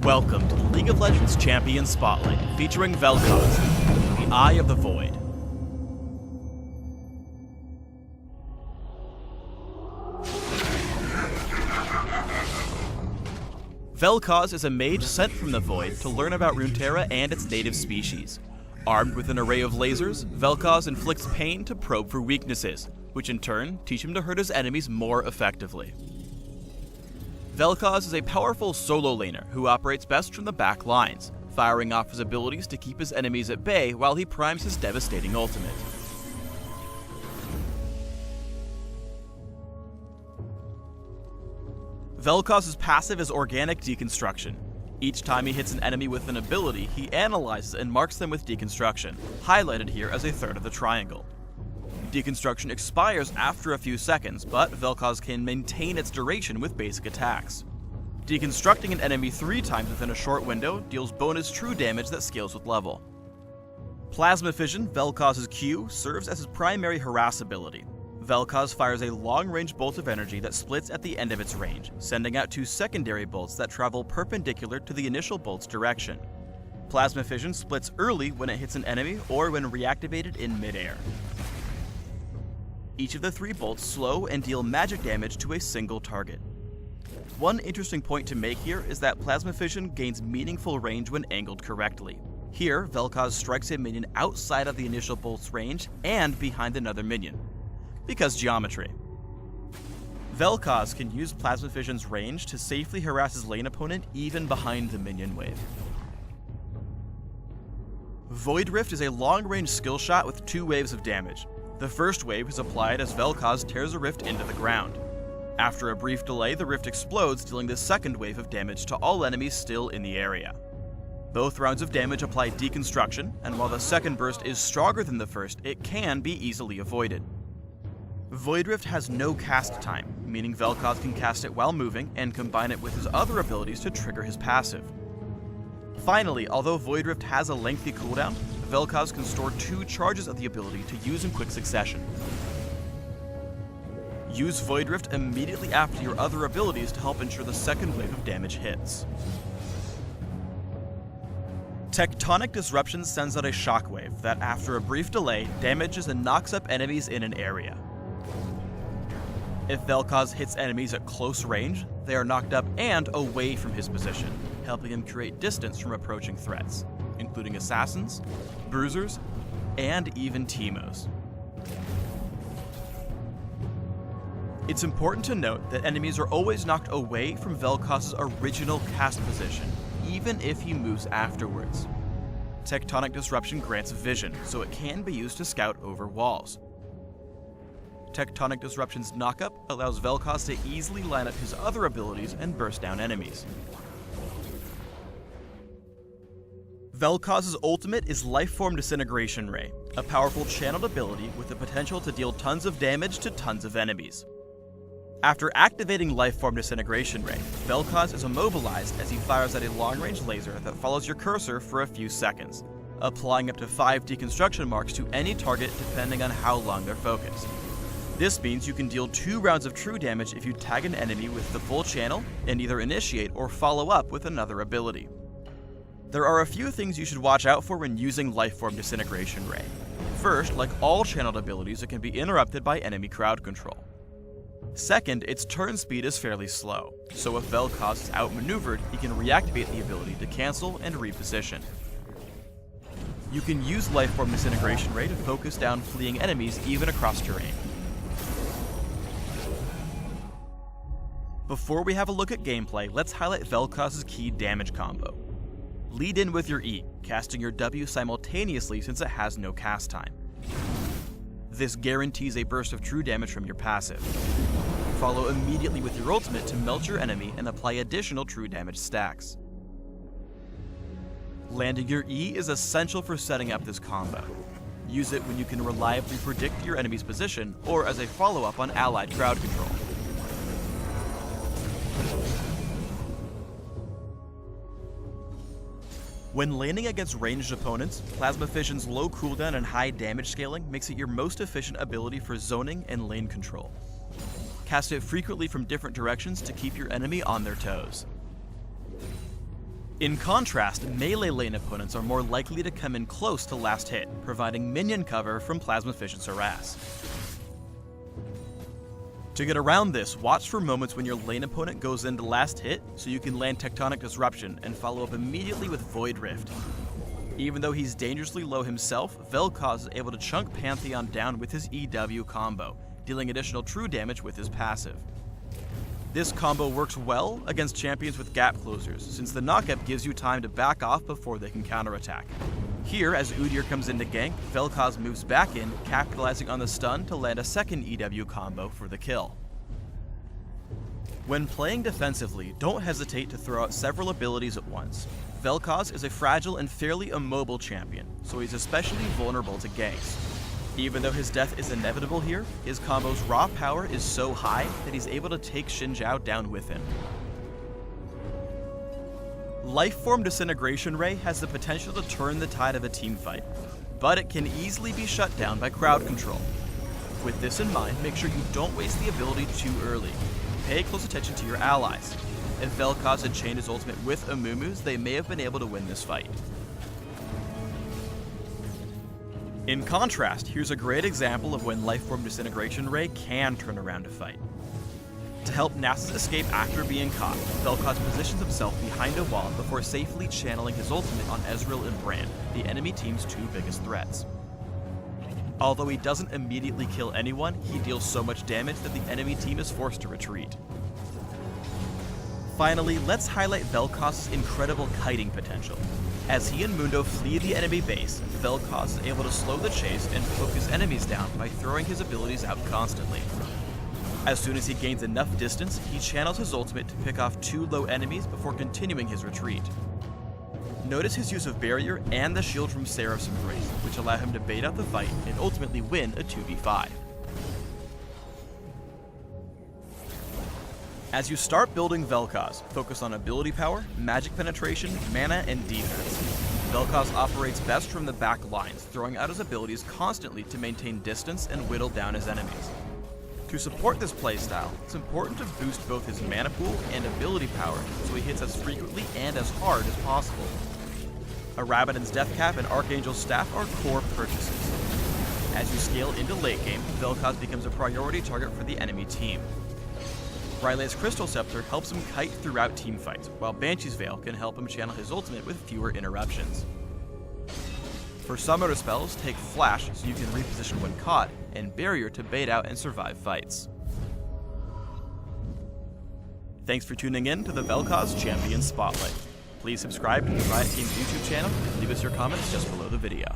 Welcome to the League of Legends Champion Spotlight, featuring Vel'Koz, the Eye of the Void. Vel'Koz is a mage sent from the Void to learn about Runeterra and its native species. Armed with an array of lasers, Vel'Koz inflicts pain to probe for weaknesses, which in turn teach him to hurt his enemies more effectively. Vel'Koz is a powerful solo laner who operates best from the back lines, firing off his abilities to keep his enemies at bay while he primes his devastating ultimate. Vel'Koz's passive is organic Deconstruction. Each time he hits an enemy with an ability, he analyzes and marks them with Deconstruction, highlighted here as a third of the triangle. Deconstruction expires after a few seconds, but Vel'Koz can maintain its duration with basic attacks. Deconstructing an enemy 3 times within a short window deals bonus true damage that scales with level. Plasma Fission, Vel'Koz's Q, serves as his primary harass ability. Vel'Koz fires a long-range bolt of energy that splits at the end of its range, sending out 2 secondary bolts that travel perpendicular to the initial bolt's direction. Plasma Fission splits early when it hits an enemy or when reactivated in midair. Each of the 3 bolts slow and deal magic damage to a single target. One interesting point to make here is that Plasma Fission gains meaningful range when angled correctly. Here, Vel'Koz strikes a minion outside of the initial bolt's range and behind another minion. Because geometry. Vel'Koz can use Plasma Fission's range to safely harass his lane opponent even behind the minion wave. Void Rift is a long-range skill shot with 2 waves of damage. The first wave is applied as Vel'Koz tears a rift into the ground. After a brief delay, the rift explodes, dealing the second wave of damage to all enemies still in the area. Both rounds of damage apply Deconstruction, and while the second burst is stronger than the first, it can be easily avoided. Void Rift has no cast time, meaning Vel'Koz can cast it while moving and combine it with his other abilities to trigger his passive. Finally, although Void Rift has a lengthy cooldown, Vel'Koz can store 2 charges of the ability to use in quick succession. Use Void Rift immediately after your other abilities to help ensure the second wave of damage hits. Tectonic Disruption sends out a shockwave that, after a brief delay, damages and knocks up enemies in an area. If Vel'Koz hits enemies at close range, they are knocked up and away from his position, helping him create distance from approaching threats, including assassins, bruisers, and even Teemos. It's important to note that enemies are always knocked away from Vel'Koz's original cast position, even if he moves afterwards. Tectonic Disruption grants vision, so it can be used to scout over walls. Tectonic Disruption's knockup allows Vel'Koz to easily line up his other abilities and burst down enemies. Vel'Koz's ultimate is Lifeform Disintegration Ray, a powerful channeled ability with the potential to deal tons of damage to tons of enemies. After activating Lifeform Disintegration Ray, Vel'Koz is immobilized as he fires at a long-range laser that follows your cursor for a few seconds, applying up to 5 Deconstruction marks to any target depending on how long they're focused. This means you can deal 2 rounds of true damage if you tag an enemy with the full channel and either initiate or follow up with another ability. There are a few things you should watch out for when using Lifeform Disintegration Ray. First, like all channeled abilities, it can be interrupted by enemy crowd control. Second, its turn speed is fairly slow, so if Vel'Koz is outmaneuvered, he can reactivate the ability to cancel and reposition. You can use Lifeform Disintegration Ray to focus down fleeing enemies even across terrain. Before we have a look at gameplay, let's highlight Vel'Koz's key damage combo. Lead in with your E, casting your W simultaneously since it has no cast time. This guarantees a burst of true damage from your passive. Follow immediately with your ultimate to melt your enemy and apply additional true damage stacks. Landing your E is essential for setting up this combo. Use it when you can reliably predict your enemy's position or as a follow-up on allied crowd control. When laning against ranged opponents, Plasma Fission's low cooldown and high damage scaling makes it your most efficient ability for zoning and lane control. Cast it frequently from different directions to keep your enemy on their toes. In contrast, melee lane opponents are more likely to come in close to last hit, providing minion cover from Plasma Fission's harass. To get around this, watch for moments when your lane opponent goes into last hit so you can land Tectonic Disruption and follow up immediately with Void Rift. Even though he's dangerously low himself, Vel'Koz is able to chunk Pantheon down with his EW combo, dealing additional true damage with his passive. This combo works well against champions with gap closers, since the knockup gives you time to back off before they can counterattack. Here, as Udyr comes in to gank, Vel'Koz moves back in, capitalizing on the stun to land a second EW combo for the kill. When playing defensively, don't hesitate to throw out several abilities at once. Vel'Koz is a fragile and fairly immobile champion, so he's especially vulnerable to ganks. Even though his death is inevitable here, his combo's raw power is so high that he's able to take Xin Zhao down with him. Lifeform Disintegration Ray has the potential to turn the tide of a teamfight, but it can easily be shut down by crowd control. With this in mind, make sure you don't waste the ability too early. Pay close attention to your allies. If Vel'Koz had chained his ultimate with Amumu's, they may have been able to win this fight. In contrast, here's a great example of when Lifeform Disintegration Ray can turn around a fight. To help Nasus escape after being caught, Vel'Koz positions himself behind a wall before safely channeling his ultimate on Ezreal and Brand, the enemy team's two biggest threats. Although he doesn't immediately kill anyone, he deals so much damage that the enemy team is forced to retreat. Finally, let's highlight Vel'Koz's incredible kiting potential. As he and Mundo flee the enemy base, Vel'Koz is able to slow the chase and focus enemies down by throwing his abilities out constantly. As soon as he gains enough distance, he channels his ultimate to pick off two low enemies before continuing his retreat. Notice his use of Barrier and the shield from Seraph's Embrace, which allow him to bait out the fight and ultimately win a 2v5. As you start building Vel'Koz, focus on ability power, magic penetration, mana, and defense. Vel'Koz operates best from the back lines, throwing out his abilities constantly to maintain distance and whittle down his enemies. To support this playstyle, it's important to boost both his mana pool and ability power so he hits as frequently and as hard as possible. A Rabadon's Death Cap and Archangel's Staff are core purchases. As you scale into late game, Vel'Koz becomes a priority target for the enemy team. Rylai's Crystal Scepter helps him kite throughout teamfights, while Banshee's Veil can help him channel his ultimate with fewer interruptions. For summoner spells, take Flash so you can reposition when caught, and Barrier to bait out and survive fights. Thanks for tuning in to the Vel'Koz Champion Spotlight. Please subscribe to the Riot Games YouTube channel and leave us your comments just below the video.